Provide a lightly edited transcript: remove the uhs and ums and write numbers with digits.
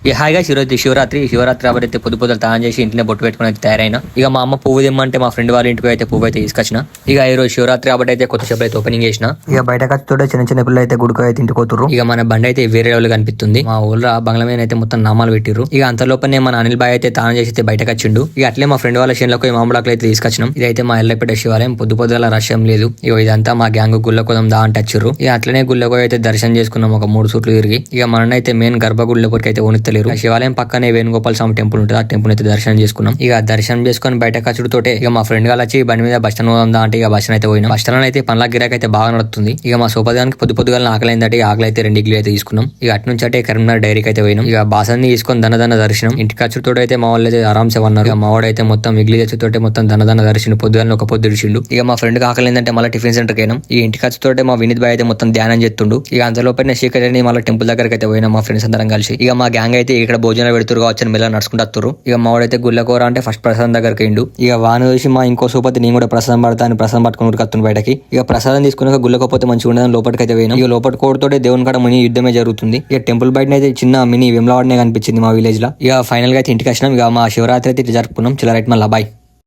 ఈ హాయిగా శివరాత్రి కాబట్టి అయితే పొద్దులు తాను చేసి ఇంటినే బొట్టు పెట్టుకుని అయితే తయారైనా. ఇక మా అమ్మ పువ్వు తెమ్మంటే మా ఫ్రెండ్ వాళ్ళ ఇంటికి అయితే పువ్వు అయితే తీసుకొచ్చిన. ఇక ఈ రోజు శివరాత్రి కాబట్టి అయితే కొత్త షాప్ అయితే ఓపెనింగ్ చేసిన. ఇక బయట ఖర్చుతో చిన్న చిన్న పిల్లలు అయితే గుడికి అయితే ఇంటికోతురు. ఇక మన బండి అయితే వేరే లెవెల్ కనిపిస్తుంది. మా ఊళ్ళో బంగ్లా మీద అయితే మొత్తం నామాలు పెట్టిరు. ఇక అంత లోపలనే మన అనిల్ బాయ్ అయితే తాను చేసి అయితే బయటకు వచ్చిండు. ఇక అట్లే మా ఫ్రెండ్ వాళ్ళ చేనులకు మామిడాకులు అయితే తీసుకొచ్చినాం. ఇదైతే మా ఎల్లపేట శివాలయం. పొద్దుల రష్యం లేదు. ఇక ఇదంతా మా గ్యాంగ్ గుళ్ళ కోసం దా అంటే వచ్చిర్రు. ఇక అట్లనే గుళ్ళకు అయితే దర్శనం చేసుకున్నాం ఒక 3 సూట్లు తిరిగి. ఇక మననైతే మెయిన్ గర్భగుడిలోకి అయితే ఉనిత్తలేరు. శివాలయం పక్కనే వేణుగోపాల స్వామి టెంపుల్ ఉంటుంది. ఆ టెంపుల్ అయితే దర్శనం చేసుకున్నాం. ఇక దర్శనం చేసుకుని బయట కచ్చుడుతోటే ఇక మా ఫ్రెండ్ వాళ్ళు వచ్చి బండి మీద బస్ స్టాండ్ ఉందా అంటే ఇక బస్ స్టాండ్ అయితే పోయినా. బస్ స్టాండ్ అయితే పండ్ల గిరాక్ అయితే బాగా నడుస్తుంది. ఇక మా సోపదానికి పొద్దుగా ఆకలైందంటే ఆకలి అయితే 2 ఇడ్లీ అయితే తీసుకున్నాం. ఇక అటు నుంచి అంటే కరీంనగర్ డైరీకి అయితే పోయినాం. ఇక బాసాన్ని తీసుకొని దన దర్శనం. ఇంటి ఖర్చుతో అయితే మా వాళ్ళు అయితే ఆరాంసే ఉన్నారు. ఇక మా వాడు అయితే మొత్తం ఇడ్లీ తెచ్చుతోటే మొత్తం దన దర్శనం పొద్దుగానే ఒక పొద్దు ఇడిచిండు. ఇక మా ఫ్రెండ్ ఆకలిందంటే మళ్ళీ టిఫిన్ సెంటర్ కి అయినాం. ఈ ఇంటి ఖర్చుతోటే మా వినీత్ బాయ్ అయితే మొత్తం ధ్యానం చేస్తుండు. ఇక అంతలోపైన శేఖర్ అని మళ్ళీ టెంపుల్ దగ్గరికి అయితే పోయినా మా ఫ్రెండ్స్ అందరం కలిసి. ఇక మా గ్యాంగ్ అయితే ఇక్కడ భోజనాలు పెడుతురు కావచ్చు మెల్ల నడుచుకుంటూ వస్తారు. ఇక మా వాడైతే గుళ్ళకోర అంటే ఫస్ట్ ప్రసాదం దగ్గరికి ఇండు. ఇక వాన చూసి మా ఇంకో సూపతి నేను కూడా ప్రసాదం పడతా అని ప్రసాదం పట్టుకుని ఉరికత్తును బయటకి. ఇక ప్రసాదం తీసుకున్నాక గుళ్ళకపోతే మంచిగా ఉండదని లోపలికి అయితే పోయినాం. ఇక లోపల కోడతోటే దేవుని కాడ మినీ యుద్ధమే జరుగుతుంది. ఇక టెంపుల్ బయట అయితే చిన్న మినీ వెమ్లవాడనే కనిపించింది మా విలేజ్ లో. ఇక ఫైనల్ గా అయితే ఇంటికి వచ్చినాం. ఇక మా శివరాత్రి అయితే జరుపుకున్నాం. చిల్ల రైట్ మళ్ళీ బాయ్.